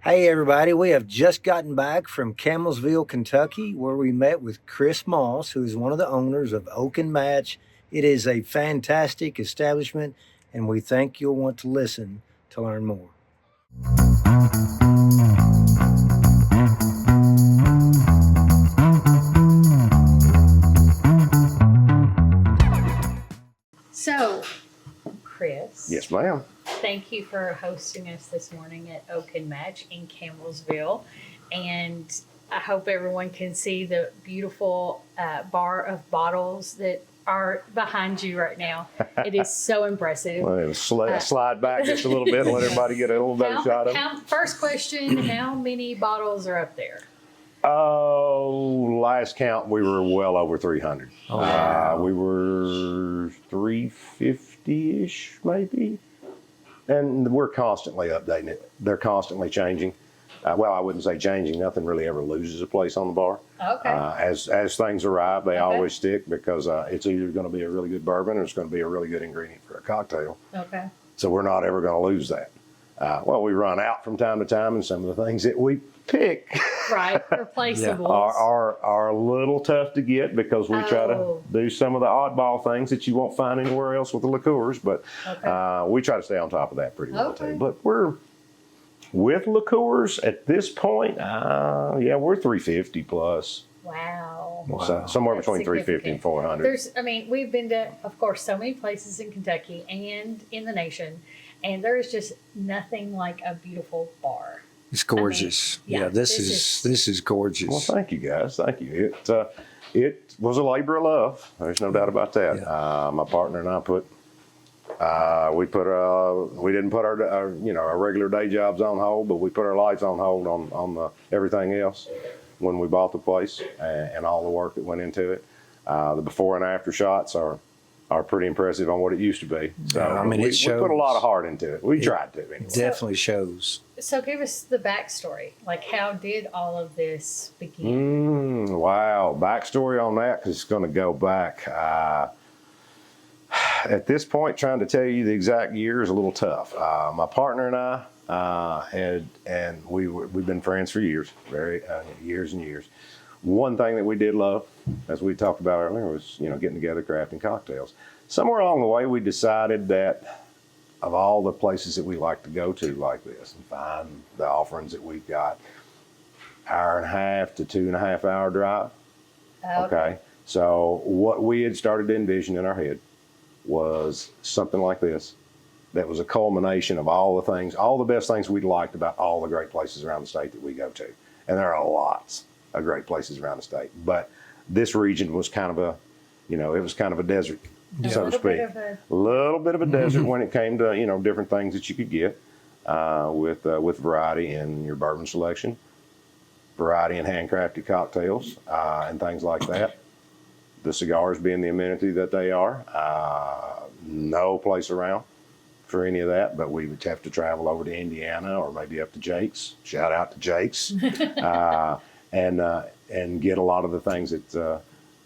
Hey, everybody. We have just gotten back from Camelsville, Kentucky, where we met with Chris Moss, who is one of the owners of Oak and Match. It is a fantastic establishment, and we think you'll want to listen to learn more. So, Chris. Yes, ma'am. Thank you for hosting us this morning at Oak and Match in Camelsville. And I hope everyone can see the beautiful bar of bottles that are behind you right now. It is so impressive. Well, slide back just a little bit and let everybody get a little better shot of it. First question, how many bottles are up there? Oh, last count, we were well over 300. Oh, wow. We were 350-ish, maybe. And we're constantly updating it. They're constantly changing. Well, I wouldn't say changing. Nothing really ever loses a place on the bar. Okay. As things arrive, they always stick because it's either going to be a really good bourbon or it's going to be a really good ingredient for a cocktail. Okay. So we're not ever going to lose that. Well, we run out from time to time, and some of the things that we pick Right, replaceables. are a little tough to get because we try to do some of the oddball things that you won't find anywhere else with the liqueurs. But we try to stay on top of that pretty well too. But we're with liqueurs at this point. We're 350 plus. Wow. So somewhere That's between 350 and 400. We've been to, of course, so many places in Kentucky and in the nation, and there is just nothing like a beautiful bar. It's gorgeous. This is gorgeous. Well, thank you guys. Thank you. It was a labor of love. There's no doubt about that. Yeah. My partner and I we didn't put our regular day jobs on hold, but we put our lives on hold on everything else when we bought the place and all the work that went into it. The before and after shots are pretty impressive on what it used to be. So we put a lot of heart into it. We tried to anyway. Definitely shows. So give us the backstory. Like, how did all of this begin? Wow. Backstory on that, because it's going to go back. At this point, trying to tell you the exact year is a little tough. My partner and I we've been friends for years, years and years. One thing that we did love, as we talked about earlier, was getting together, crafting cocktails. Somewhere along the way, we decided that of all the places that we like to go to like this and find the offerings that we've got, 1.5 to 2.5 hour drive. Okay. So what we had started to envision in our head was something like this. That was a culmination of all the best things we'd liked about all the great places around the state that we go to. And there are lots of great places around the state. But this region was kind of a desert, so to speak. A little bit of a desert when it came to, different things that you could get with variety in your bourbon selection, variety in handcrafted cocktails, and things like that. The cigars being the amenity that they are. No place around for any of that, but we would have to travel over to Indiana or maybe up to Jake's. Shout out to Jake's. And get a lot of the things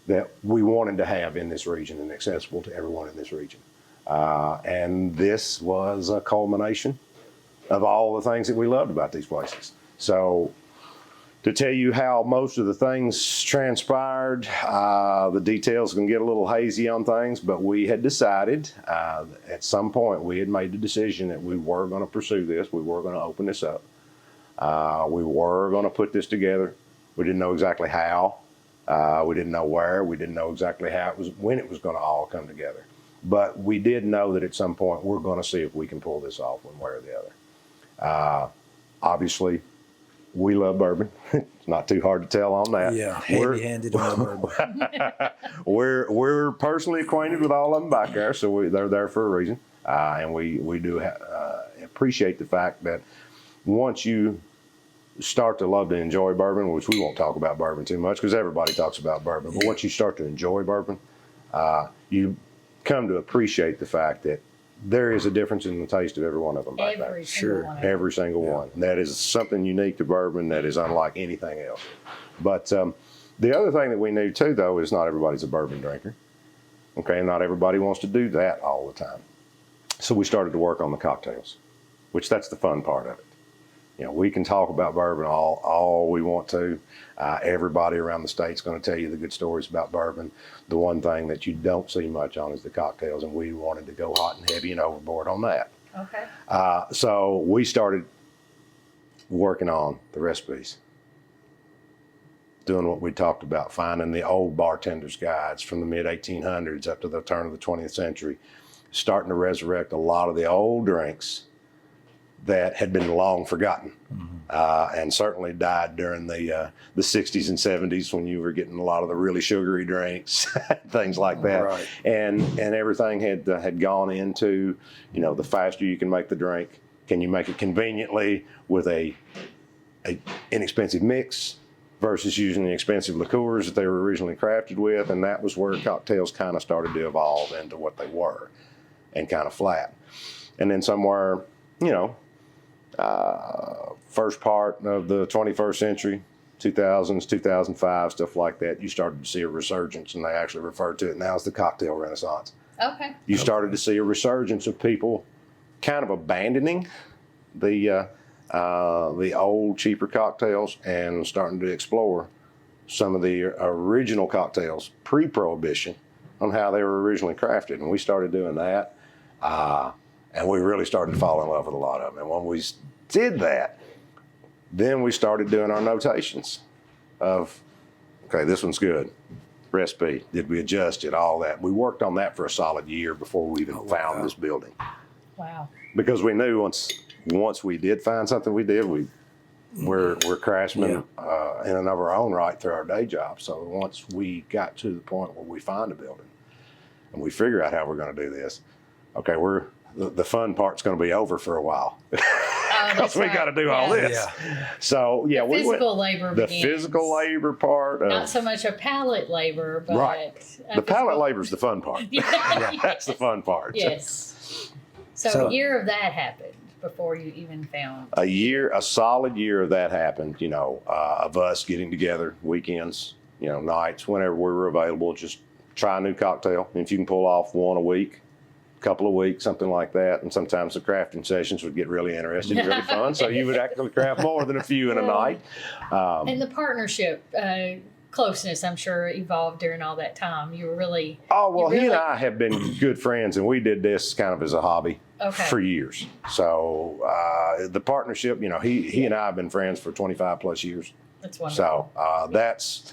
that we wanted to have in this region and accessible to everyone in this region. And this was a culmination of all the things that we loved about these places. So to tell you how most of the things transpired, the details can get a little hazy on things, but we had decided at some point, we had made the decision that we were going to pursue this. We were going to open this up. We were going to put this together. We didn't know exactly how. We didn't know where. We didn't know exactly when it was going to all come together. But we did know that at some point we're going to see if we can pull this off one way or the other. Obviously, we love bourbon. It's not too hard to tell on that. Yeah, heavy-handed on bourbon. We're personally acquainted with all of them back there, so they're there for a reason. And we do appreciate the fact that once you start to love to enjoy bourbon, which we won't talk about bourbon too much because everybody talks about bourbon, but once you start to enjoy bourbon, you come to appreciate the fact that there is a difference in the taste of every one of them back there. Every single one. And that is something unique to bourbon that is unlike anything else. But the other thing that we knew too, though, is not everybody's a bourbon drinker. Okay, and not everybody wants to do that all the time. So we started to work on the cocktails, which that's the fun part of it. You know, we can talk about bourbon all we want to. Everybody around the state's going to tell you the good stories about bourbon. The one thing that you don't see much on is the cocktails, and we wanted to go hot and heavy and overboard on that. Okay. So we started working on the recipes, doing what we talked about, finding the old bartenders' guides from the mid-1800s up to the turn of the 20th century, starting to resurrect a lot of the old drinks that had been long forgotten, and certainly died during the 60s and 70s when you were getting a lot of the really sugary drinks, things like that. Right. And everything had gone into, you know, the faster you can make the drink, can you make it conveniently with a inexpensive mix versus using the expensive liqueurs that they were originally crafted with, and that was where cocktails kind of started to evolve into what they were, and kind of flat. And then somewhere, you know, first part of the 21st century, 2000s, 2005, stuff like that, you started to see a resurgence, and they actually refer to it now as the cocktail renaissance. Okay. You started to see a resurgence of people kind of abandoning the old, cheaper cocktails and starting to explore some of the original cocktails pre-Prohibition on how they were originally crafted. And we started doing that. And we really started to fall in love with a lot of them. And when we did that, then we started doing our notations of, okay, this one's good. Recipe, did we adjust it, all that. We worked on that for a solid year before we even found this building. Wow. Because we knew once we did find something we're craftsmen in and of our own right through our day job. So once we got to the point where we find a building and we figure out how we're going to do this, okay, the fun part's going to be over for a while. Because we got to do all this. Yeah. So yeah, we went. Labor The begins. physical labor part. Not so much a palate labor, but Right. The palate labor is the fun part. That's the fun part. Yes. So a year of that happened before you even found A solid year of that happened. You know, of us getting together weekends, you know, nights, whenever we were available, just try a new cocktail. And if you can pull off one a week, couple of weeks, something like that. And sometimes the crafting sessions would get really interesting, really fun. So you would actually craft more than a few in a night. And the partnership closeness, I'm sure, evolved during all that time. You were really... Oh, well, he and I have been good friends, and we did this kind of as a hobby for years. So the partnership, you know, he and I have been friends for 25 plus years. That's wonderful. So that's...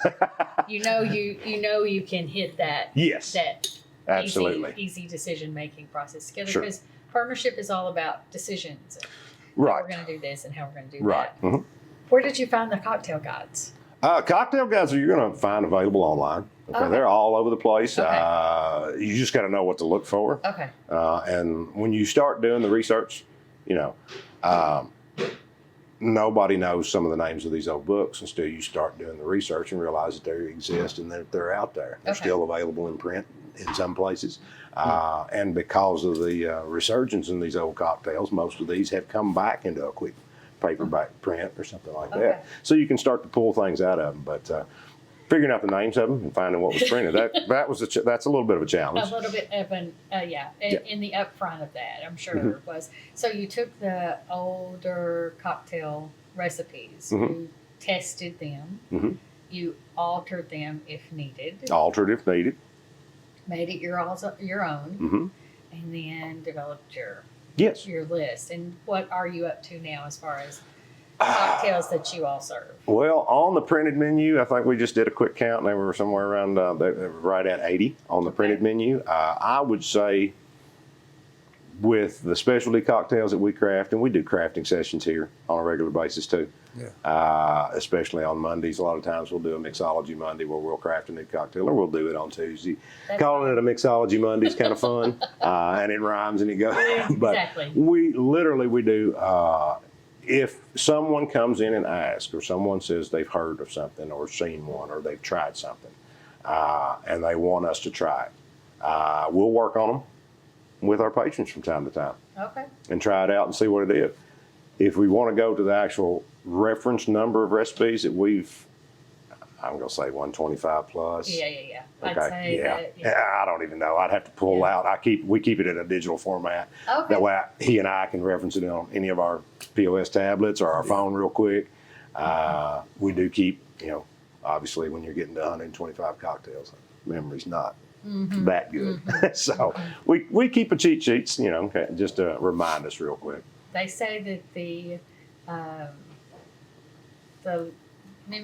you know you can hit that. Yes. That absolutely. Easy decision-making process together. Sure. Because partnership is all about decisions. Right. How we're going to do this and how we're going to do right. that. Mm-hmm. Where did you find the cocktail guides? Cocktail guides you're going to find available online. Okay, they're all over the place. Okay. You just got to know what to look for. Okay. And when you start doing the research, you know, nobody knows some of the names of these old books until you start doing the research and realize that they exist and that they're out there. They're still available in print in some places. And because of the resurgence in these old cocktails, most of these have come back into a quick paperback print or something like that. So you can start to pull things out of them. But figuring out the names of them and finding what was printed, that's a little bit of a challenge. A little bit of an, in the upfront of that, I'm sure it was. So you took the older cocktail recipes, you tested them, you altered them if needed. Altered if needed. Made it your own, and then developed your list. And what are you up to now as far as cocktails that you all serve? Well, on the printed menu, I think we just did a quick count, and they were somewhere around they were right at 80 on the printed menu. I would say with the specialty cocktails that we craft, and we do crafting sessions here on a regular basis too. Especially on Mondays. A lot of times we'll do a mixology Monday where we'll craft a new cocktail, or we'll do it on Tuesday. Calling it a mixology Monday is kind of fun, and it rhymes and it goes. But we do. If someone comes in and asks, or someone says they've heard of something or seen one or they've tried something, and they want us to try it, we'll work on them with our patrons from time to time. And try it out and see what it is. If we want to go to the actual reference number of recipes that we've I'm going to say 125 plus. Yeah. I'd Okay. say that. I don't even know. I'd have to pull out. We keep it in a digital format. Okay. That way he and I can reference it on any of our POS tablets or our phone real quick. We do keep, obviously when you're getting to 125 cocktails, memory's not that good. So we keep a cheat sheets, just to remind us real quick. They say that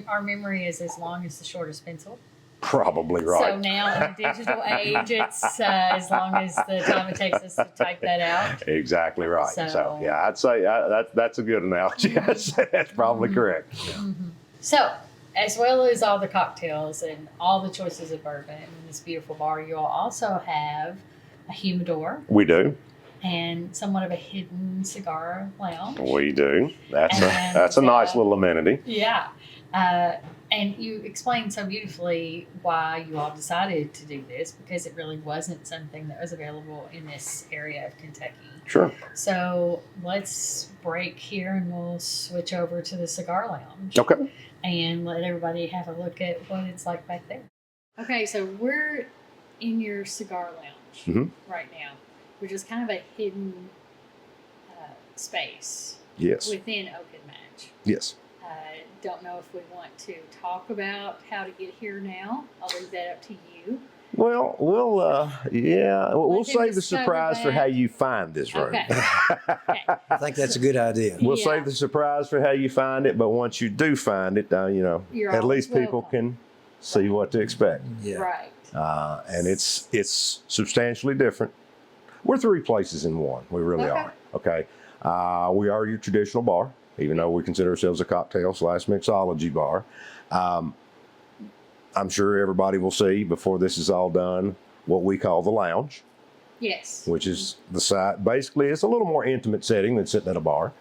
our memory is as long as the shortest pencil. Probably right. So now in the digital age, it's as long as the time it takes us to type that out. Exactly right. So yeah, I'd say that's a good analogy. I'd say that's probably correct. So, as well as all the cocktails and all the choices of bourbon in this beautiful bar, you'll also have a humidor. We do. And somewhat of a hidden cigar lounge. We do. That's a nice little amenity. Yeah. And you explained so beautifully why you all decided to do this, because it really wasn't something that was available in this area of Kentucky. Sure. So let's break here and we'll switch over to the cigar lounge. Okay. And let everybody have a look at what it's like back there. Okay, so we're in your cigar lounge right now, which is kind of a hidden space within Oak Match. Yes. Don't know if we want to talk about how to get here now. I'll leave that up to you. Well, we'll save the surprise for how you find this room. Okay. I think that's a good idea. We'll save the surprise for how you find it, but once you do find it, You're at least people can see what to expect. Yeah. Right. And it's substantially different. We're three places in one. We really are. Okay. We are your traditional bar, even though we consider ourselves a cocktail / mixology bar. I'm sure everybody will see before this is all done what we call the lounge. Yes. Which is the side. Basically, it's a little more intimate setting than sitting at a bar,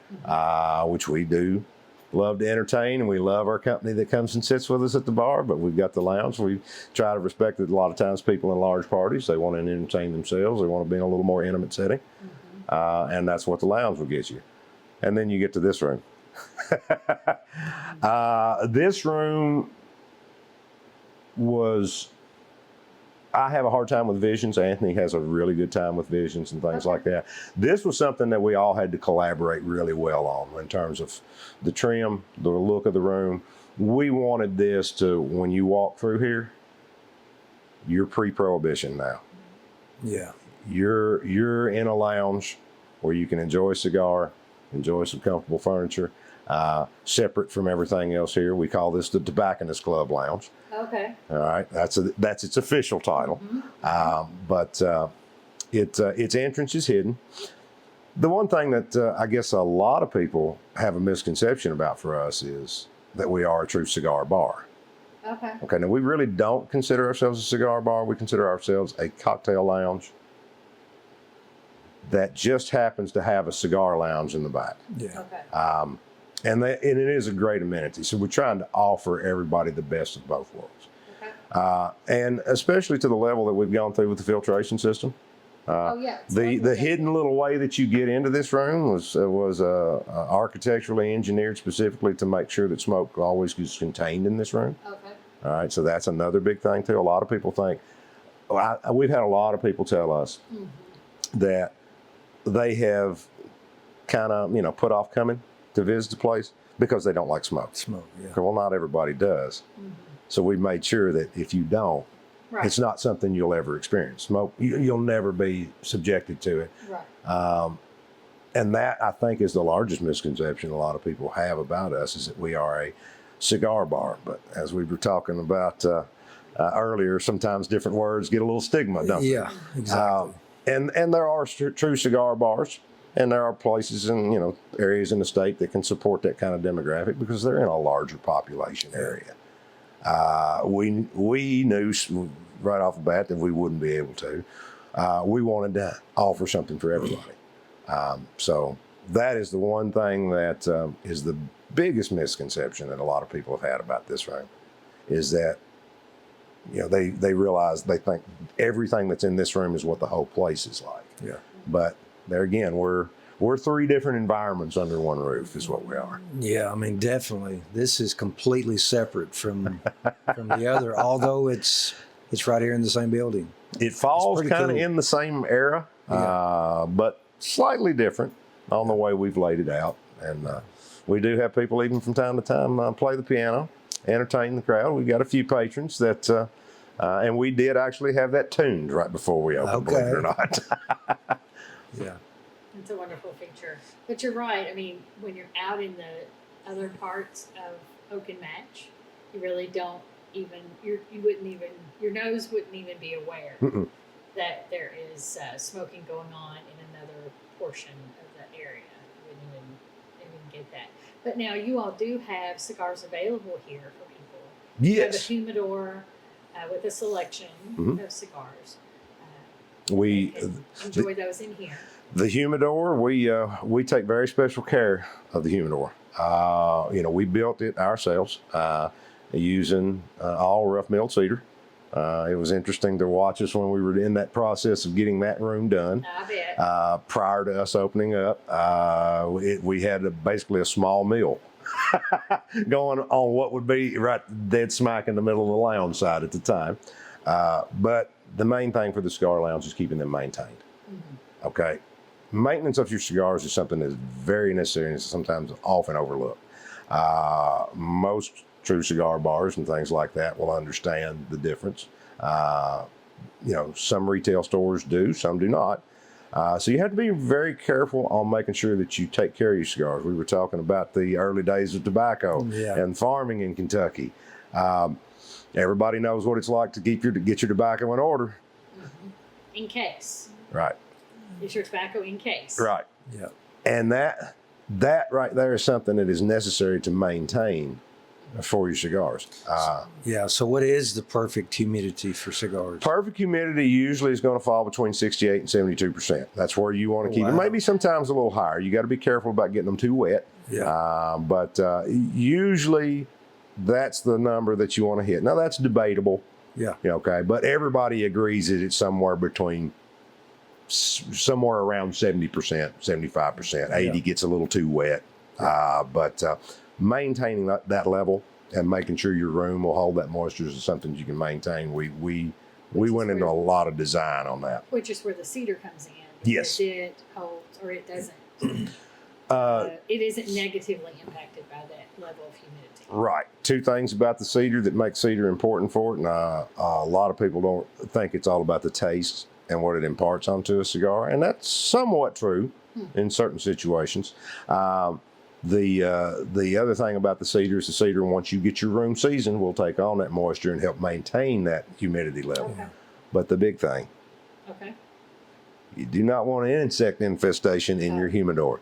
which we do love to entertain, and we love our company that comes and sits with us at the bar. But we've got the lounge. We try to respect that a lot of times people in large parties, they want to entertain themselves. They want to be in a little more intimate setting. And that's what the lounge will get you. And then you get to this room. This room I have a hard time with visions. Anthony has a really good time with visions and things like that. This was something that we all had to collaborate really well on in terms of the trim, the look of the room. We wanted this to, when you walk through here, you're pre-prohibition now. Yeah. You're in a lounge where you can enjoy a cigar, enjoy some comfortable furniture, separate from everything else here. We call this the Tobacconist Club Lounge. Okay. All right, that's its official title, but its entrance is hidden. The one thing that I guess a lot of people have a misconception about for us is that we are a true cigar bar. Okay. Okay, now we really don't consider ourselves a cigar bar. We consider ourselves a cocktail lounge that just happens to have a cigar lounge in the back. Yeah. Okay. And it is a great amenity. So we're trying to offer everybody the best of both worlds. Okay. And especially to the level that we've gone through with the filtration system. The hidden little way that you get into this room was architecturally engineered specifically to make sure that smoke always is contained in this room. Okay. All right, so that's another big thing too. A lot of people think, we've had a lot of people tell us that they have kind of put off coming to visit the place because they don't like smoke. Yeah. Well, not everybody does. So we made sure that if you don't, it's not something you'll ever experience. Smoke, you'll never be subjected to it. Right. And that, I think, is the largest misconception a lot of people have about us, is that we are a cigar bar. But as we were talking about earlier, sometimes different words get a little stigma, don't they? Yeah, exactly. And there are true cigar bars, and there are places in areas in the state that can support that kind of demographic because they're in a larger population area. We knew right off the bat that we wouldn't be able to. We wanted to offer something for everybody. So that is the one thing that is the biggest misconception that a lot of people have had about this room, is that they realize, they think everything that's in this room is what the whole place is like. Yeah. But there again, we're we're three different environments under one roof is what we are. Yeah, I mean, definitely. This is completely separate from the other, although it's right here in the same building. It falls pretty kind of cool. in the same era, but slightly different on the way we've laid it out. And we do have people even from time to time play the piano, entertain the crowd. We've got a few patrons that, and we did actually have that tuned right before we opened, believe it or not. Yeah. It's a wonderful feature. But you're right. I mean, when you're out in the other parts of Oak and Match, you really don't even, you wouldn't even, your nose wouldn't even be aware that there is smoking going on in another portion of the area. You wouldn't even get that. But now you all do have cigars available here for people. You have a Yes. humidor with a selection of cigars. We And enjoy those in here. The humidor, we take very special care of the humidor. We built it ourselves using all rough milled cedar. It was interesting to watch us when we were in that process of getting that room done. I bet. Prior to us opening up, we had basically a small mill going on what would be right dead smack in the middle of the lounge side at the time. But the main thing for the cigar lounge is keeping them maintained. Okay. Maintenance of your cigars is something that's very necessary and sometimes often overlooked. Most true cigar bars and things like that will understand the difference. Some retail stores do, some do not. So you have to be very careful on making sure that you take care of your cigars. We were talking about the early days of tobacco and farming in Kentucky. Everybody knows what it's like to get your tobacco in order. In case. Right. Is your tobacco in case? Right. Yeah. And that right there is something that is necessary to maintain for your cigars. Yeah. So what is the perfect humidity for cigars? Perfect humidity usually is going to fall between 68 and 72%. That's where you want to keep it. Wow. Maybe sometimes a little higher. You got to be careful about getting them too wet. Yeah. But usually that's the number that you want to hit. Now that's debatable. Yeah. Okay. But everybody agrees that it's somewhere around 70%, 75%. 80 gets a little too wet. But maintaining that level and making sure your room will hold that moisture is something you can maintain. We went into a lot of design on that. Which is where the cedar comes in. Yes. It holds or it doesn't. It isn't negatively impacted by that level of humidity. Right. Two things about the cedar that make cedar important for it. And a lot of people don't think it's all about the taste and what it imparts onto a cigar. And that's somewhat true in certain situations. The other thing about the cedar is the cedar, once you get your room seasoned, will take on that moisture and help maintain that humidity level. Okay. But the big thing, Okay. you do not want an insect infestation in your humidor.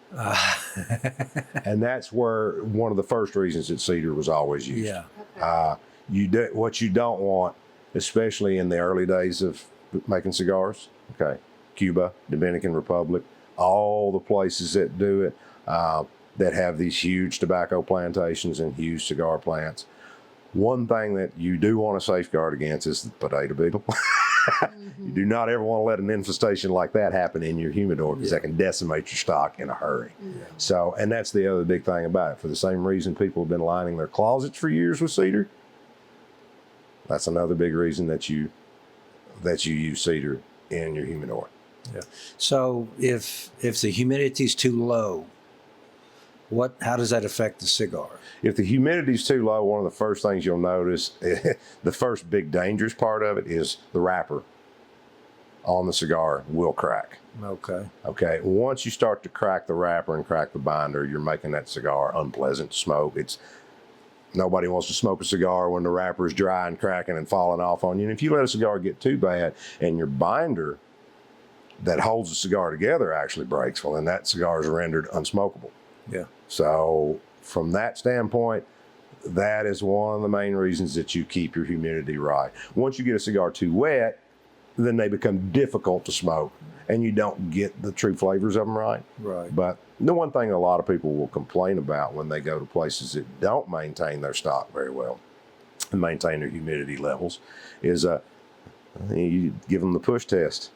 And that's where one of the first reasons that cedar was always used. Yeah. Okay. What you don't want, especially in the early days of making cigars, okay, Cuba, Dominican Republic, all the places that do it, that have these huge tobacco plantations and huge cigar plants. One thing that you do want to safeguard against is the potato beetle. You do not ever want to let an infestation like that happen in your humidor because that can decimate your stock in a hurry. So, and that's the other big thing about it. For the same reason people have been lining their closets for years with cedar, that's another big reason that you use cedar in your humidor. Yeah. So if the humidity is too low, how does that affect the cigar? If the humidity is too low, one of the first things you'll notice, the first big dangerous part of it is the wrapper on the cigar will crack. Okay. Okay. Once you start to crack the wrapper and crack the binder, you're making that cigar unpleasant to smoke. Nobody wants to smoke a cigar when the wrapper is dry and cracking and falling off on you. And if you let a cigar get too bad and your binder that holds the cigar together actually breaks, well, then that cigar is rendered unsmokable. Yeah. So from that standpoint, that is one of the main reasons that you keep your humidity right. Once you get a cigar too wet, then they become difficult to smoke and you don't get the true flavors of them right. Right. But the one thing a lot of people will complain about when they go to places that don't maintain their stock very well and maintain their humidity levels is you give them the push test.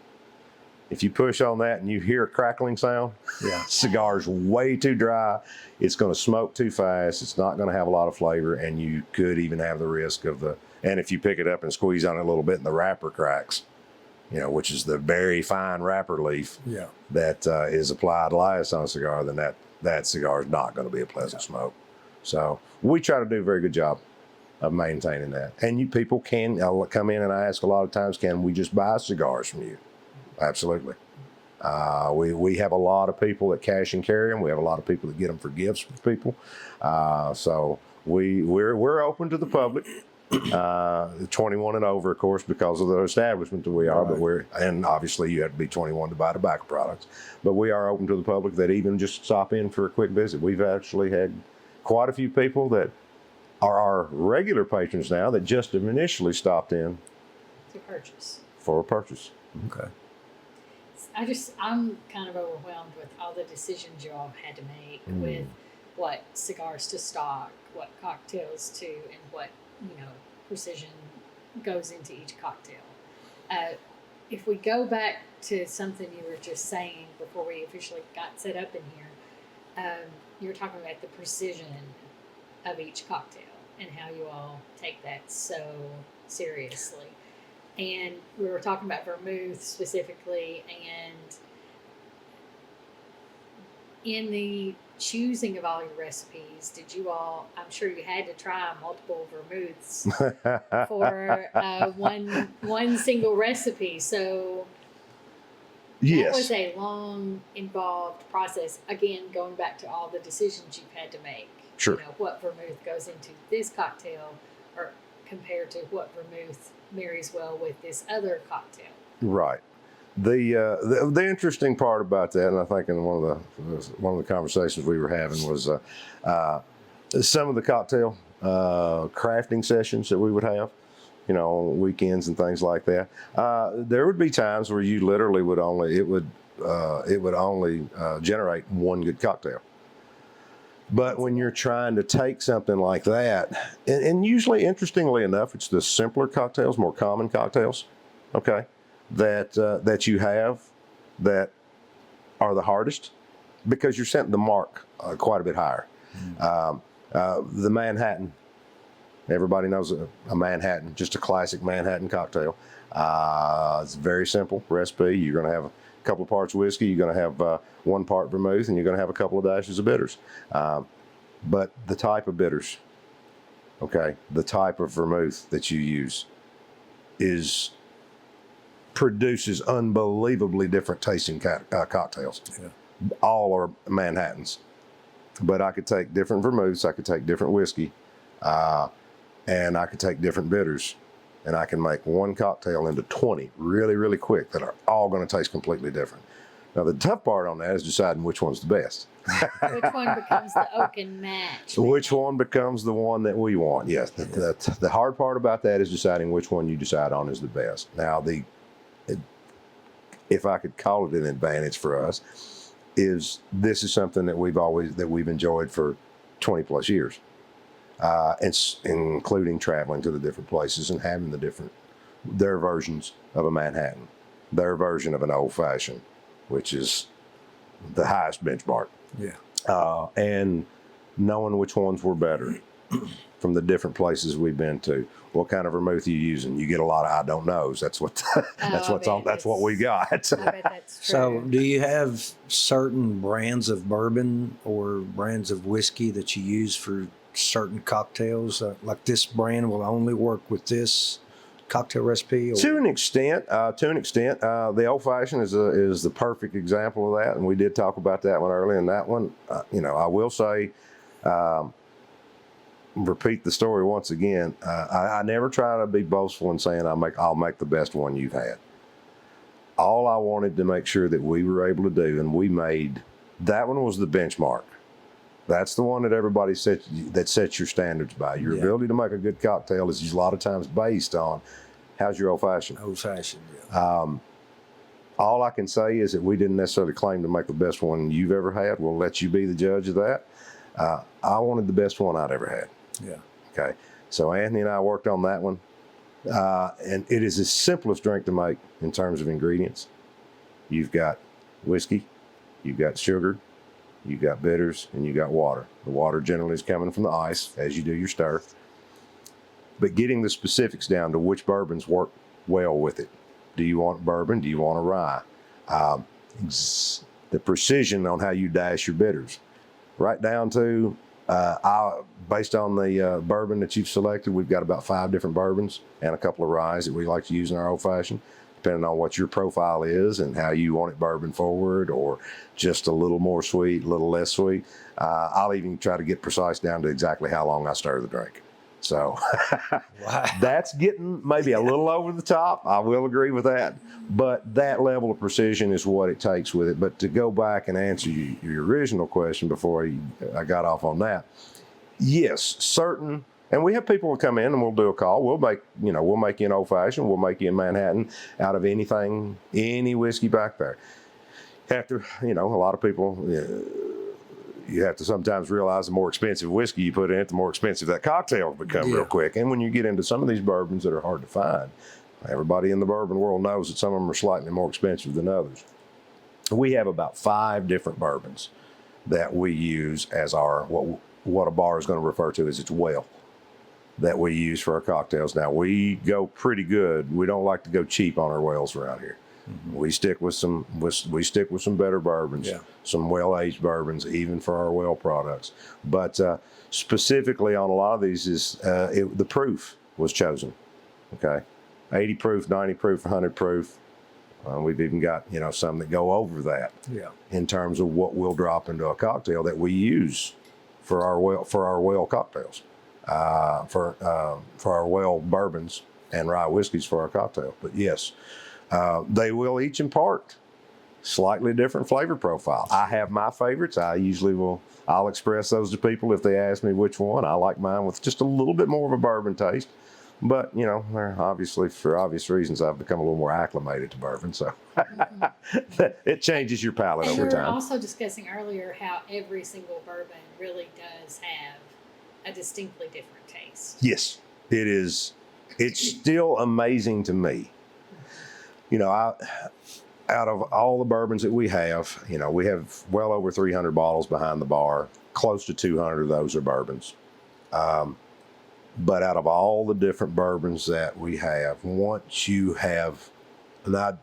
If you push on that and you hear a crackling sound, Yeah. cigar's way too dry. It's going to smoke too fast. It's not going to have a lot of flavor, and you could even have the risk of and if you pick it up and squeeze on it a little bit and the wrapper cracks, which is the very fine wrapper leaf that is applied last on a cigar, then that cigar is not going to be a pleasant smoke. So we try to do a very good job of maintaining that. And people can come in and ask a lot of times, can we just buy cigars from you? Absolutely. We have a lot of people that cash and carry them. We have a lot of people that get them for gifts for people. So we're open to the public, 21 and over, of course, because of the establishment that we are. Right. And obviously you have to be 21 to buy tobacco products. But we are open to the public that even just stop in for a quick visit. We've actually had quite a few people that are our regular patrons now that just have initially stopped in to purchase. For a purchase. Okay. I'm kind of overwhelmed with all the decisions you all had to make with what cigars to stock, what cocktails to, and what, precision goes into each cocktail. If we go back to something you were just saying before we officially got set up in here, you were talking about the precision of each cocktail and how you all take that so seriously. And we were talking about vermouth specifically, and in the choosing of all your recipes, did you all, I'm sure you had to try multiple vermouths for one single recipe. So yes, that was a long, involved process. Again, going back to all the decisions you've had to make. Sure. What vermouth goes into this cocktail or compared to what vermouth marries well with this other cocktail. Right. The interesting part about that, and I think in one of the conversations we were having was some of the cocktail crafting sessions that we would have, on weekends and things like that. There would be times where you literally would only generate one good cocktail. But when you're trying to take something like that, and usually, interestingly enough, it's the simpler cocktails, more common cocktails, okay, that you have that are the hardest because you're setting the mark quite a bit higher. The Manhattan, everybody knows a Manhattan, just a classic Manhattan cocktail. It's a very simple recipe. You're going to have a couple of parts whiskey, you're going to have 1 part vermouth, and you're going to have a couple of dashes of bitters. But the type of bitters, okay, the type of vermouth that you use produces unbelievably different tasting cocktails. Yeah. All are Manhattans. But I could take different vermouths, I could take different whiskey, and I could take different bitters, and I can make one cocktail into 20 really, really quick that are all going to taste completely different. Now, the tough part on that is deciding which one's the best. Which one becomes the Oaken Match? Which one becomes the one that we want? Yes. The hard part about that is deciding which one you decide on is the best. Now, if I could call it an advantage for us, is this is something that we've enjoyed for 20 plus years, including traveling to the different places and having their versions of a Manhattan, their version of an old fashioned, which is the highest benchmark. Yeah. And knowing which ones were better from the different places we've been to. What kind of vermouth are you using? You get a lot of I don't knows. That's what that's what we got. I bet that's true. So, do you have certain brands of bourbon or brands of whiskey that you use for certain cocktails? Like this brand will only work with this cocktail recipe? Or? To an extent, the old fashioned is the perfect example of that, and we did talk about that one earlier. And that one, I will say, repeat the story once again. I never try to be boastful in saying I'll make the best one you've had. All I wanted to make sure that we were able to do, and we made, that one was the benchmark. That's the one that everybody sets your standards by. Your ability to make a good cocktail is a lot of times based on how's your old fashioned. Old fashioned, yeah. All I can say is that we didn't necessarily claim to make the best one you've ever had. We'll let you be the judge of that. I wanted the best one I'd ever had. Yeah. Okay. So Anthony and I worked on that one. And it is the simplest drink to make in terms of ingredients. You've got whiskey, you've got sugar, you've got bitters, and you've got water. The water generally is coming from the ice as you do your stir. But getting the specifics down to which bourbons work well with it. Do you want bourbon? Do you want a rye? The precision on how you dash your bitters. Right down to, based on the bourbon that you've selected, we've got about 5 different bourbons and a couple of ryes that we like to use in our old fashioned, depending on what your profile is and how you want it bourbon forward, or just a little more sweet, a little less sweet. I'll even try to get precise down to exactly how long I stir the drink. So Wow. that's getting maybe a little over the top. I will agree with that. But that level of precision is what it takes with it. But to go back and answer your original question before I got off on that, yes, certain, and we have people who come in and we'll do a call. We'll make you an old fashioned, we'll make you a Manhattan out of anything, any whiskey back there. After, a lot of people, you have to sometimes realize the more expensive whiskey you put in it, the more expensive that cocktail will become real quick. And when you get into some of these bourbons that are hard to find, everybody in the bourbon world knows that some of them are slightly more expensive than others. We have about 5 different bourbons that we use as our, what a bar is going to refer to as its well, that we use for our cocktails. Now, we go pretty good. We don't like to go cheap on our wells around here. We stick with some better bourbons, some well-aged bourbons, even for our well products. But specifically on a lot of these is the proof was chosen. Okay, 80 proof, 90 proof, 100 proof. We've even got some that go over that. Yeah. In terms of what we'll drop into a cocktail that we use for our well cocktails, for our well bourbons and rye whiskeys for our cocktail. But yes. They will each impart slightly different flavor profile. I have my favorites. I'll express those to people if they ask me which one. I like mine with just a little bit more of a bourbon taste. But, obviously, for obvious reasons, I've become a little more acclimated to bourbon. So it changes your palate over time. We were also discussing earlier how every single bourbon really does have a distinctly different taste. Yes, it is. It's still amazing to me. Out of all the bourbons that we have well over 300 bottles behind the bar. Close to 200 of those are bourbons. But out of all the different bourbons that we have, once you have, and I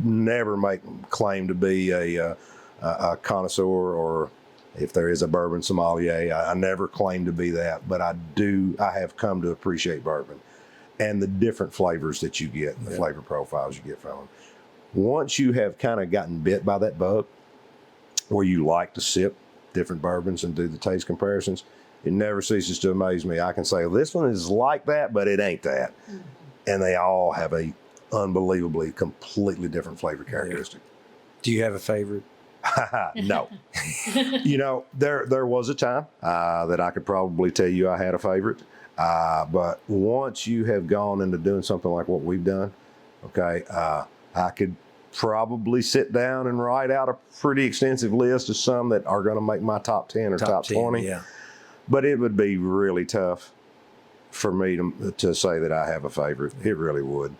never make claim to be a connoisseur, or if there is a bourbon sommelier, I never claim to be that, but I have come to appreciate bourbon and the different flavors that you get, and the flavor profiles you get from them. Once you have kind of gotten bit by that bug, where you like to sip different bourbons and do the taste comparisons, it never ceases to amaze me. I can say, this one is like that, but it ain't that. Mm-hmm. And they all have a unbelievably, completely different flavor characteristic. Do you have a favorite? No. There was a time that I could probably tell you I had a favorite. But once you have gone into doing something like what we've done, I could probably sit down and write out a pretty extensive list of some that are going to make my top 10 or top 20. Yeah. But it would be really tough for me to say that I have a favorite. It really would.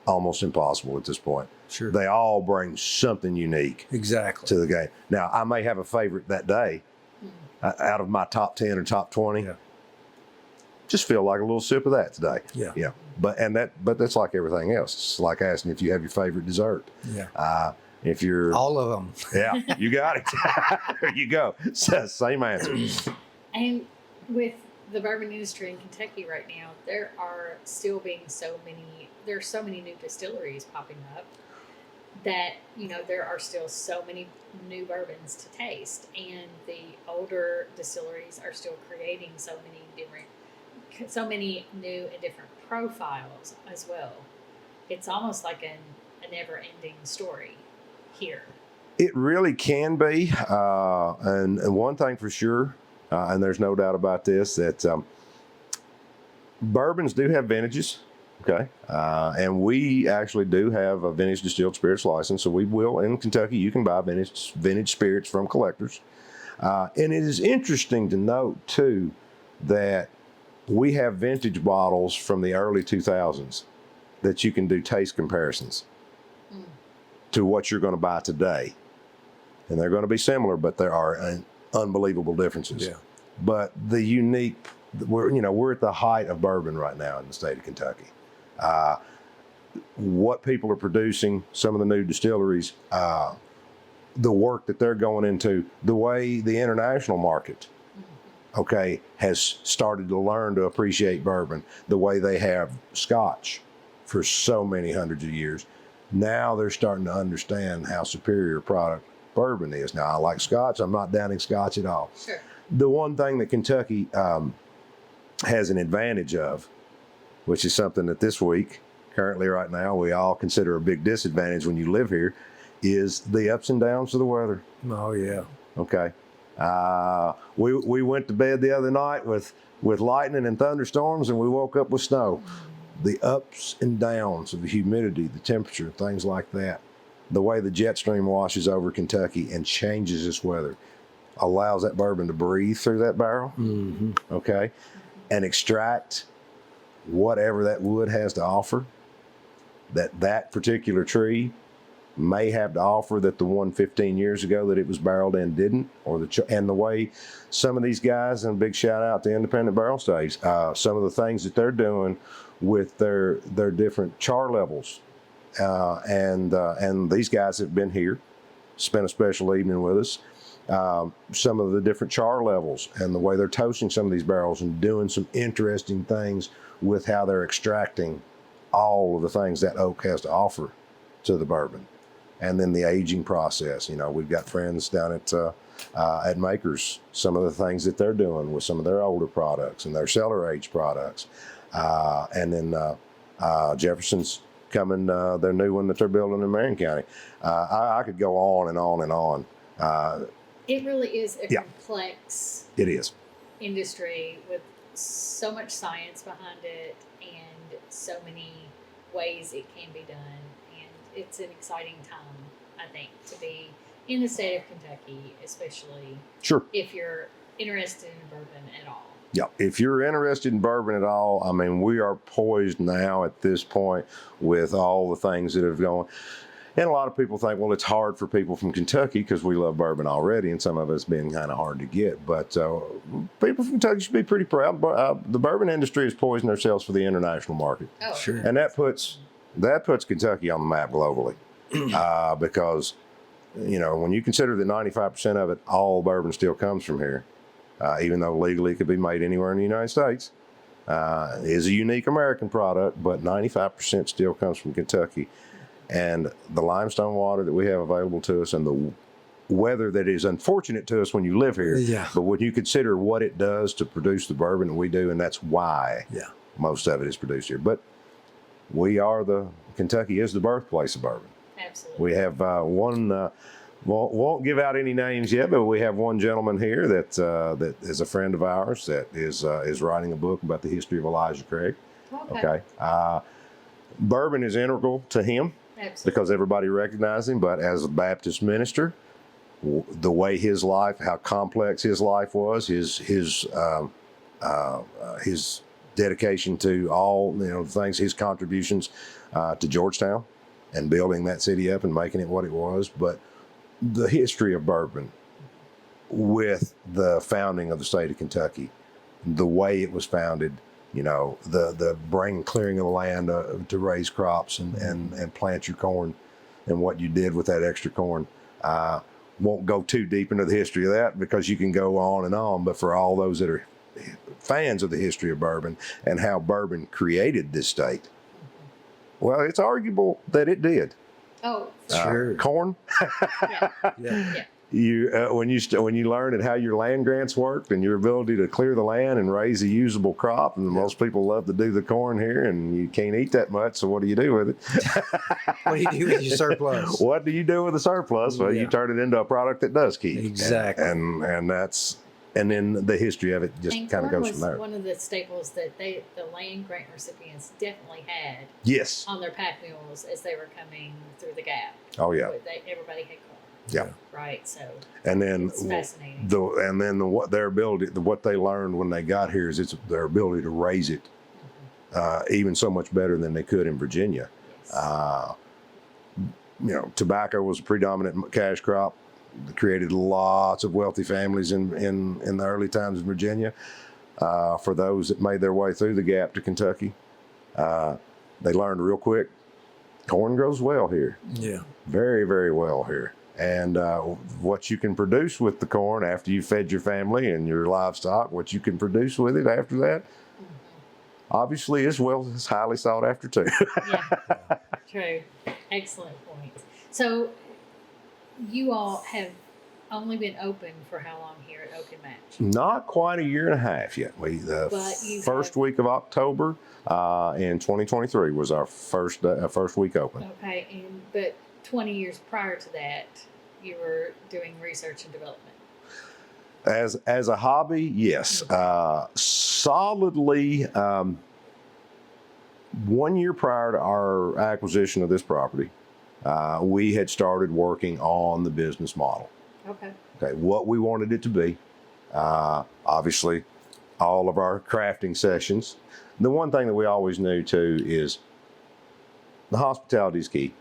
Almost impossible at this point. Sure. They all bring something unique to the game. Now, I may have a favorite that day out of my top 10 or top 20. Yeah. Just feel like a little sip of that today. Yeah. But that's like everything else. It's like asking if you have your favorite dessert. Yeah. If you're all of them. Yeah, you got it. There you go. Same answer. And with the bourbon industry in Kentucky right now, there are so many new distilleries popping up that, there are still so many new bourbons to taste. And the older distilleries are still creating so many new and different profiles as well. It's almost like a never-ending story here. It really can be. And one thing for sure, and there's no doubt about this, that bourbons do have vintages. Okay. And we actually do have a vintage distilled spirits license. So we will, in Kentucky, you can buy vintage spirits from collectors. And it is interesting to note, too, that we have vintage bottles from the early 2000s that you can do taste comparisons to what you're going to buy today. And they're going to be similar, but there are unbelievable differences. Yeah. But the unique, we're at the height of bourbon right now in the state of Kentucky. What people are producing, some of the new distilleries, the work that they're going into, the way the international market, okay, has started to learn to appreciate bourbon, the way they have Scotch for so many hundreds of years. Now they're starting to understand how superior a product bourbon is. Now, I like Scotch. I'm not downing Scotch at all. Sure. The one thing that Kentucky has an advantage of, which is something that this week, currently right now, we all consider a big disadvantage when you live here, is the ups and downs of the weather. Oh, yeah. Okay. We went to bed the other night with lightning and thunderstorms, and we woke up with snow. The ups and downs of the humidity, the temperature, things like that, the way the jet stream washes over Kentucky and changes this weather, allows that bourbon to breathe through that barrel, okay, and extract whatever that wood has to offer, that particular tree may have to offer that the one 15 years ago that it was barreled in didn't, and the way some of these guys, and a big shout out to Independent Barrel Staves, some of the things that they're doing with their different char levels, and these guys have been here, spent a special evening with us. Some of the different char levels and the way they're toasting some of these barrels and doing some interesting things with how they're extracting all of the things that oak has to offer to the bourbon. And then the aging process. We've got friends down at Makers, some of the things that they're doing with some of their older products and their cellar aged products. And then Jefferson's coming, their new one that they're building in Marion County. I could go on and on and on. It really is a Yeah. complex It is. industry with so much science behind it and so many ways it can be done. And it's an exciting time, I think, to be in the state of Kentucky, especially Sure. if you're interested in bourbon at all. Yeah, if you're interested in bourbon at all, I mean, we are poised now at this point with all the things that have gone. And a lot of people think, well, it's hard for people from Kentucky because we love bourbon already, and some of it's been kind of hard to get. But people from Kentucky should be pretty proud. The bourbon industry is poising themselves for the international market, Oh, Sure. and that puts Kentucky on the map globally because when you consider that 95% of it, all bourbon still comes from here. Even though legally it could be made anywhere in the United States. It is a unique American product, but 95% still comes from Kentucky. And the limestone water that we have available to us and the weather that is unfortunate to us when you live here, Yeah. but when you consider what it does to produce the bourbon that we do, and that's why Yeah. most of it is produced here. But Kentucky is the birthplace of bourbon. absolutely. We have one. Won't give out any names yet, but we have one gentleman here that is a friend of ours that is writing a book about the history of Elijah Craig. Okay, bourbon is integral to him Absolutely. because everybody recognizes him. But as a Baptist minister, the way his life, how complex his life was, his dedication to all the things, his contributions to Georgetown and building that city up and making it what it was, but the history of bourbon with the founding of the state of Kentucky, the way it was founded, the clearing of the land to raise crops and plant your corn and what you did with that extra corn. Won't go too deep into the history of that because you can go on and on, but for all those that are fans of the history of bourbon and how bourbon created this state, well, it's arguable that it did. Oh, Sure. Corn. yeah. Yeah. Yeah. When you learn how your land grants worked and your ability to clear the land and raise a usable crop, and most people love to do the corn here, and you can't eat that much. So what do you do with it? What do you do with your surplus? What do you do with the surplus? Well, you Yeah. turn it into a product that does keep. Exactly. And then the history of it just And kind of corn goes was from there. one of the staples that the land grant recipients definitely had Yes. on their pack mules as they were coming through the gap. Oh yeah. Everybody had corn. Yeah. Right. So And then it's fascinating. what their ability, what they learned when they got here is it's their ability to raise it even so much better than they could in Virginia. Yes. tobacco was a predominant cash crop. It created lots of wealthy families in the early times in Virginia. For those that made their way through the gap to Kentucky, they learned real quick, corn grows well here. Yeah. Very, very well here. And what you can produce with the corn after you fed your family and your livestock, what you can produce with it after that, obviously as well is highly sought after too. Yeah, true. Excellent point. So you all have only been open for how long here at Oak and Match? Not quite a year and a half yet. The first week of October in 2023 was our first week open. Okay, but 20 years prior to that, you were doing research and development. As a hobby, yes. Solidly 1 year prior to our acquisition of this property, we had started working on the business model. Okay, what we wanted it to be. Obviously, all of our crafting sessions. The one thing that we always knew too is the hospitality is key.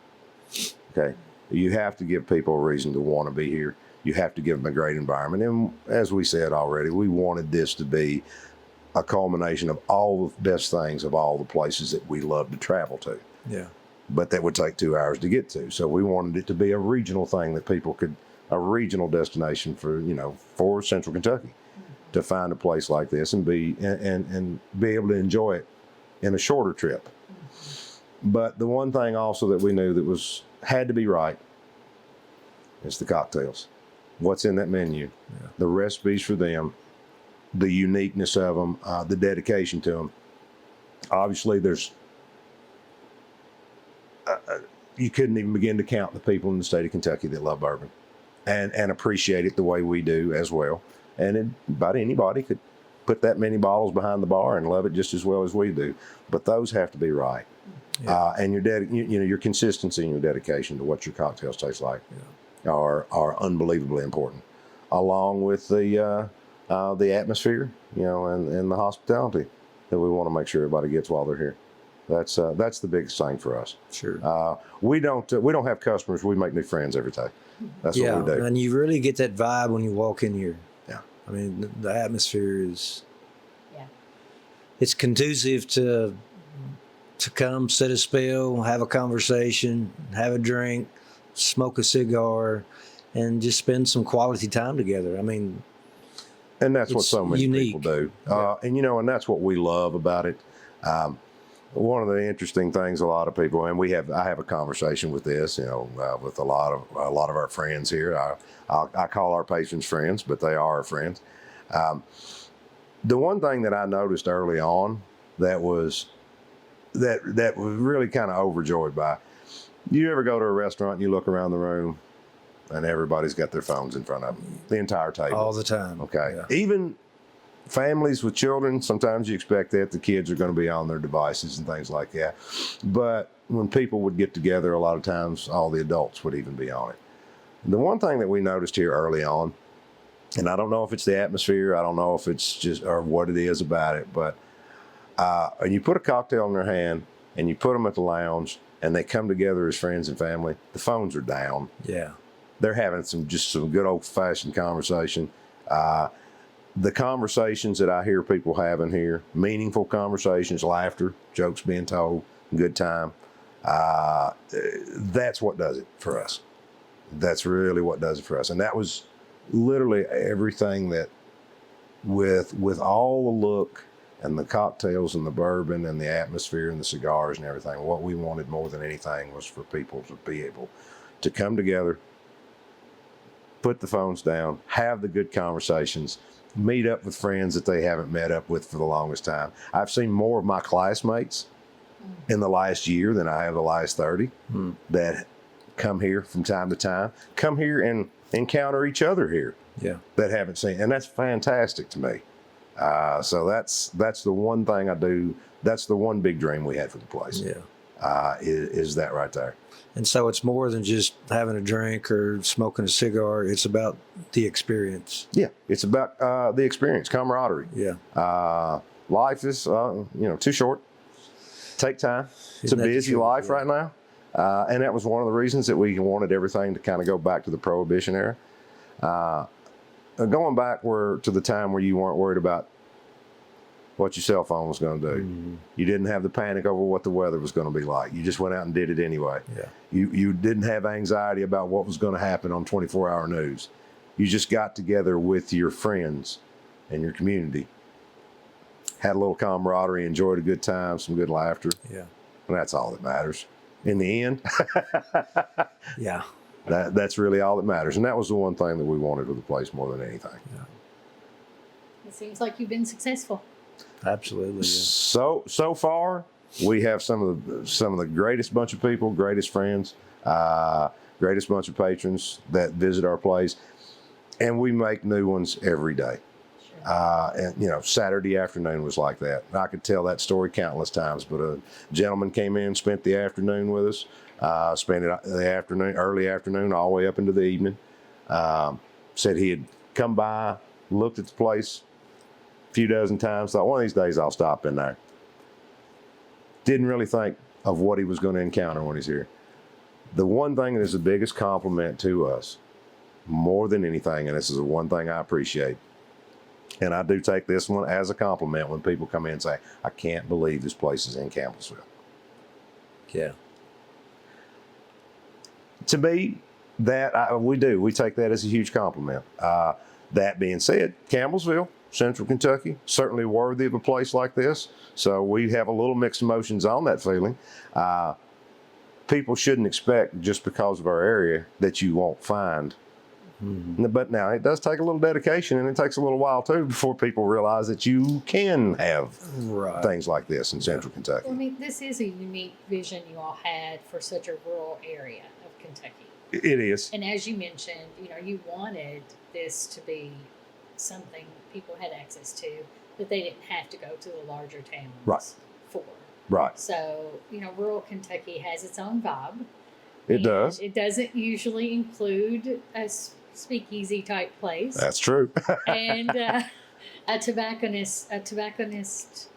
Okay, you have to give people a reason to want to be here. You have to give them a great environment. And as we said already, we wanted this to be a culmination of all the best things of all the places that we love to travel to. Yeah. But that would take 2 hours to get to. So we wanted it to be a regional thing that people could, a regional destination for Central Kentucky, to find a place like this and be able to enjoy it in a shorter trip. But the one thing also that we knew that had to be right is the cocktails. What's in that menu, the recipes for them, the uniqueness of them, the dedication to them. Obviously, there's you couldn't even begin to count the people in the state of Kentucky that love bourbon and appreciate it the way we do as well. And about anybody could put that many bottles behind the bar and love it just as well as we do. But those have to be right. Yeah. And your consistency and your dedication to what your cocktails taste like are unbelievably important, along with the atmosphere, and the hospitality that we want to make sure everybody gets while they're here. That's the biggest thing for us. Sure. We don't have customers. We make new friends every day. That's what we do. And you really get that vibe when you walk in here. Yeah. I mean, the atmosphere is. Yeah. It's conducive to come, sit a spell, have a conversation, have a drink, smoke a cigar, and just spend some quality time together. I mean, and that's what so many unique. people do. Yeah. And that's what we love about it. One of the interesting things, a lot of people, and I have a conversation with this, with a lot of our friends here. I call our patrons friends, but they are our friends. The one thing that I noticed early on that was really kind of overjoyed by. You ever go to a restaurant and you look around the room and everybody's got their phones in front of them, the entire table. All the time. Okay. Yeah. Even families with children, sometimes you expect that the kids are going to be on their devices and things like that. But when people would get together, a lot of times all the adults would even be on it. The one thing that we noticed here early on, and I don't know if it's the atmosphere, I don't know if it's just, or what it is about it, but and you put a cocktail in their hand and you put them at the lounge and they come together as friends and family, the phones are down. Yeah. They're having some good old fashioned conversation. The conversations that I hear people having here, meaningful conversations, laughter, jokes being told, good time. That's what does it for us. That's really what does it for us. And that was literally everything that with all the look and the cocktails and the bourbon and the atmosphere and the cigars and everything, what we wanted more than anything was for people to be able to come together, put the phones down, have the good conversations, meet up with friends that they haven't met up with for the longest time. I've seen more of my classmates in the last year than I have the last 30 that come here from time to time, come here and encounter each other here that haven't seen. And that's fantastic to me. So that's the one thing I do. That's the one big dream we had for the place. Yeah. Is that right there. And so it's more than just having a drink or smoking a cigar. It's about the experience. Yeah. It's about the experience, camaraderie. Yeah. Life is, too short. Take time. It's a busy life right now. And that was one of the reasons that we wanted everything to kind of go back to the Prohibition era. Going back to the time where you weren't worried about what your cell phone was going to do. Mm-hmm. You didn't have the panic over what the weather was going to be like. You just went out and did it anyway. Yeah. You didn't have anxiety about what was going to happen on 24-hour news. You just got together with your friends and your community, had a little camaraderie, enjoyed a good time, some good laughter. Yeah. And that's all that matters. In the end, yeah, that's really all that matters. And that was the one thing that we wanted with the place more than anything. Yeah. It seems like you've been successful. Absolutely. Yeah. So far, we have some of the greatest bunch of people, greatest friends, greatest bunch of patrons that visit our place, and we make new ones every day. Sure. And Saturday afternoon was like that. I could tell that story countless times. But a gentleman came in, spent the afternoon with us, spent the early afternoon, all the way up into the evening. Said he had come by, looked at the place few dozen times, thought one of these days I'll stop in there. Didn't really think of what he was going to encounter when he's here. The one thing that is the biggest compliment to us, more than anything, and this is the one thing I appreciate, and I do take this one as a compliment when people come in and say, I can't believe this place is in Campbellsville. Yeah. To me, we take that as a huge compliment. That being said, Campbellsville, Central Kentucky, certainly worthy of a place like this. So we have a little mixed emotions on that feeling. People shouldn't expect, just because of our area, that you won't find. Mm-hmm. But now it does take a little dedication, and it takes a little while too before people realize that you can have things like this in Central Kentucky. Well, I mean, this is a unique vision you all had for such a rural area of Kentucky. It is. And as you mentioned, you wanted this to be something people had access to, that they didn't have to go to the larger towns for. Right. So, rural Kentucky has its own vibe. It does. It doesn't usually include a speakeasy type place. That's true. And a tobacconist.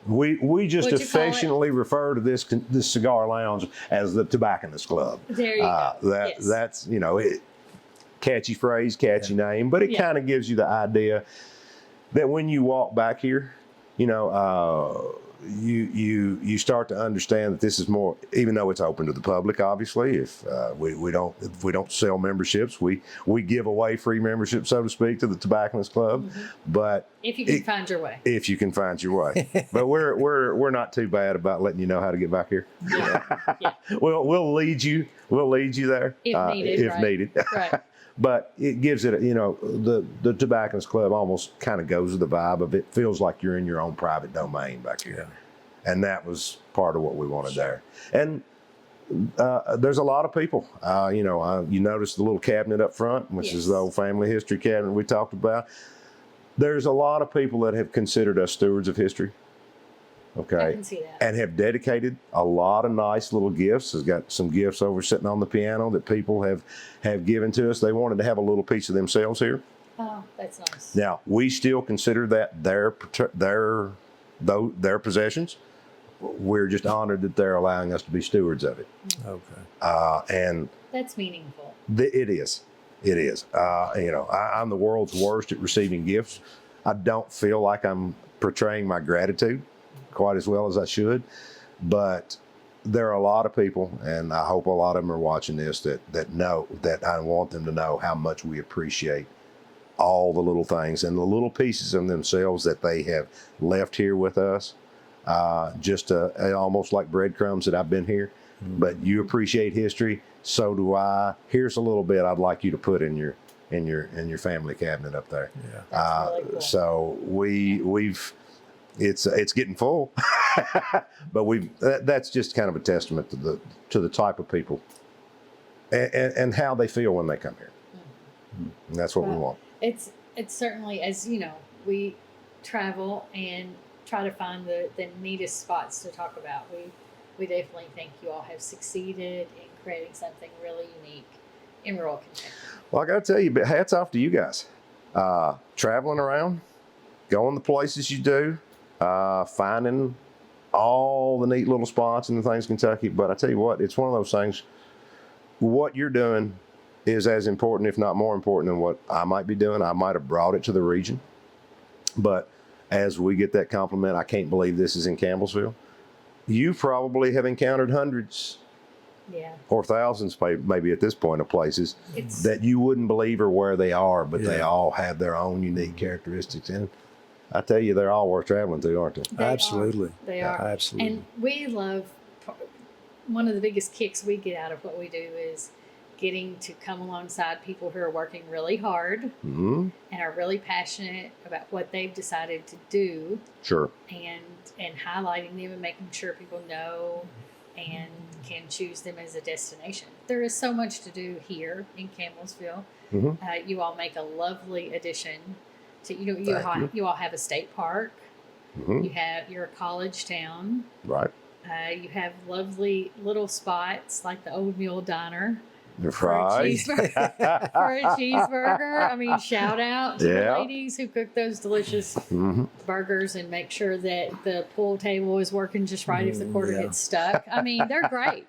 We just affectionately refer to this cigar lounge as the Tobacconist Club. There you go. Yes. That's catchy phrase, catchy name, but it kind of gives you the idea that when you walk back here, you start to understand that this is more, even though it's open to the public. Obviously, if we don't sell memberships, we give away free membership, so to speak, to the Tobacconist Club. Mm-hmm. But if you can find your way, but we're not too bad about letting you know how to get back here. Yeah. We'll lead you there if needed. Right. But it gives it, the Tobacconist Club almost kind of goes with the vibe of it. Feels like you're in your own private domain back here. Yeah. And that was part of what we wanted there. And there's a lot of people. You notice the little cabinet up front, which is the old family history cabinet we talked about. There's a lot of people that have considered us stewards of history. Okay. I can see that. And have dedicated a lot of nice little gifts. There's got some gifts over sitting on the piano that people have given to us. They wanted to have a little piece of themselves here. Oh, that's nice. Now, we still consider that their possessions. We're just honored that they're allowing us to be stewards of it. Okay. And that's meaningful. It is. It is. I'm the world's worst at receiving gifts. I don't feel like I'm portraying my gratitude quite as well as I should, but there are a lot of people, and I hope a lot of them are watching this, that know that I want them to know how much we appreciate all the little things and the little pieces of themselves that they have left here with us, just almost like breadcrumbs that I've been here. Mm-hmm. But you appreciate history, so do I. Here's a little bit I'd like you to put in your family cabinet up there. Yeah. That's really cool. So we've. It's getting full, but that's just kind of a testament to the type of people and how they feel when they come here. Mm-hmm. And that's what we want. It's certainly, as we travel and try to find the neatest spots to talk about. We definitely think you all have succeeded in creating something really unique in rural Kentucky. Well, I got to tell you, hats off to you guys. Traveling around, going the places you do. Finding all the neat little spots and the things in Kentucky. But I tell you what, it's one of those things what you're doing is as important, if not more important, than what I might be doing. I might have brought it to the region, but as we get that compliment, I can't believe this is in Campbellsville. You probably have encountered hundreds Yeah. or thousands, maybe at this point, of places It's that you wouldn't believe are where they are, but they Yeah. all have their own unique characteristics. And I tell you, they're all worth traveling to, aren't they? they Absolutely. They Yeah. are. Absolutely. And we love, one of the biggest kicks we get out of what we do is getting to come alongside people who are working really hard Mm-hmm. and are really passionate about what they've decided to do, Sure. and highlighting them and making sure people know and can choose them as a destination. There is so much to do here in Campbellsville. Mhm. You all make a lovely addition to Thank you all have a state park. Mm-hmm. You're a college town. Right. You have lovely little spots like the Old Mule Diner for a Right. cheeseburger. For a cheeseburger. I mean, shout out to Yeah. the ladies who cook those delicious Mm-hmm. burgers and make sure that the pool table is working just right if the quarter Yeah. gets stuck. I mean, they're great.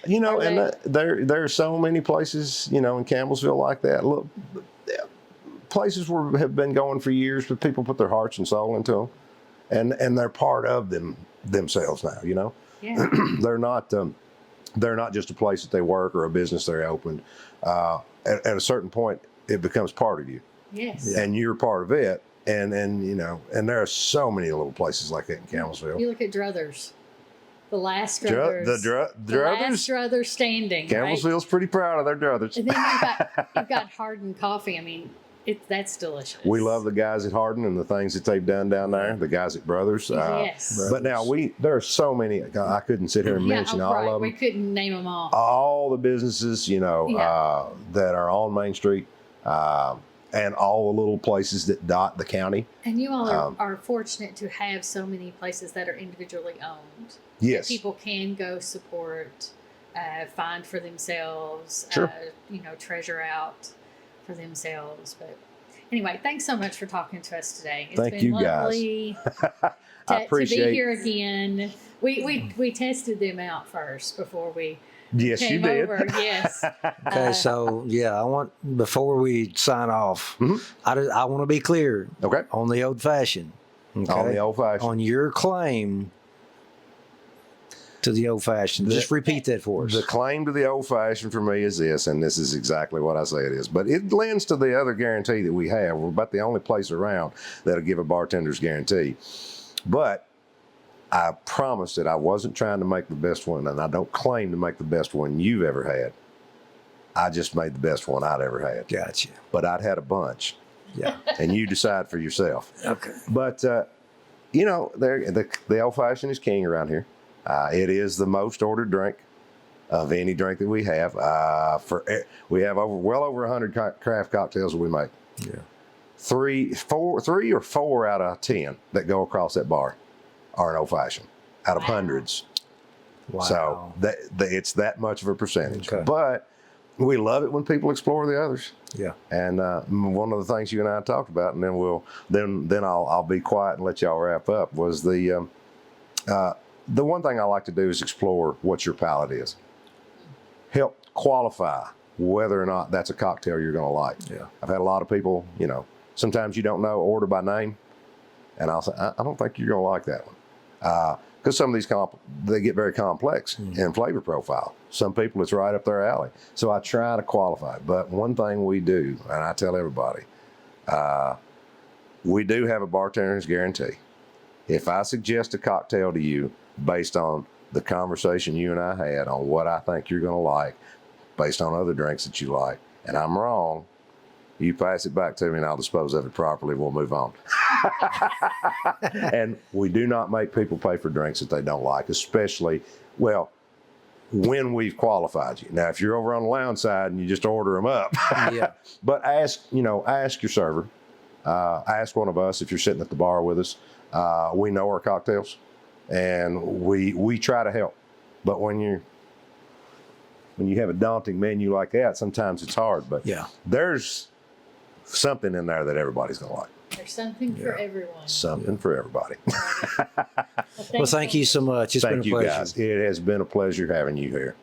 You know, Are and they? there are so many places, you know, in Campbellsville like that. Look, places where have been going for years, but people put their hearts and soul into them, and they're part of themselves now. You know, Yeah. they're not just a place that they work or a business they opened. At a certain point, it becomes part of you, Yes. and you're part of it. And you know, and there are so many little places like that in Campbellsville. You look at Druthers. The last The Druthers. The last Druthers. Druthers standing. Right? Campbellsville's pretty proud of their Druthers. And then you've got Hardin Coffee. I mean, that's delicious. We love the guys at Hardin and the things that they've done down there. The guys at Brothers. Yes. But now there are so many. I couldn't sit here and mention all right. of We them. couldn't name them all. All the businesses, you know, Yeah. that are on Main Street, and all the little places that dot the county. And you all are fortunate to have so many places that are individually owned. Yes. People can go support, find for themselves, Sure. treasure out for themselves. But anyway, thanks so much for talking to us today. It's Thank been you, guys. lovely I to appreciate. be here again. We tested them out first before we Yes, you came did. over. Yes. Okay, so yeah, I want before we sign off, Mhm. I want to be clear Okay. on the old fashioned. Okay? On the old fashioned. On your claim to the old fashioned. Just repeat that for us. The claim to the old fashioned for me is this, and this is exactly what I say it is. But it lends to the other guarantee that we have. We're about the only place around that'll give a bartender's guarantee. But I promised that I wasn't trying to make the best one, and I don't claim to make the best one you've ever had. I just made the best one I'd ever had. Gotcha. But I'd had a bunch, Yeah. and you decide for yourself. Okay. But the old fashioned is king around here. It is the most ordered drink of any drink that we have. We have well over 100 craft cocktails that we make. Yeah. Three or four out of 10 that go across that bar are an old fashioned out of Wow. hundreds. Wow. So it's that much of a percentage. Okay. But we love it when people explore the others. Yeah. And one of the things you and I talked about, and then I'll be quiet and let y'all wrap up, was the one thing I like to do is explore what your palate is. Help qualify whether or not that's a cocktail you're going to like. Yeah. I've had a lot of people, sometimes you don't know, order by name, and I'll say, I don't think you're going to like that one. Because some of these they get very complex in flavor profile. Some people, it's right up their alley. So I try to qualify. But one thing we do, and I tell everybody, we do have a bartender's guarantee. If I suggest a cocktail to you based on the conversation you and I had on what I think you're going to like, based on other drinks that you like, and I'm wrong, you pass it back to me and I'll dispose of it properly. We'll move on. And we do not make people pay for drinks that they don't like, especially, when we've qualified you. Now, if you're over on the lounge side and you just order them up, Yeah. but ask your server, ask one of us if you're sitting at the bar with us. We know our cocktails, and we try to help. But when you have a daunting menu like that, sometimes it's hard. But Yeah. there's something in there that everybody's gonna like. There's something for everyone. Something for everybody. Well, thank you so much. It's been Thank a you pleasure. guys. It has been a pleasure having you here.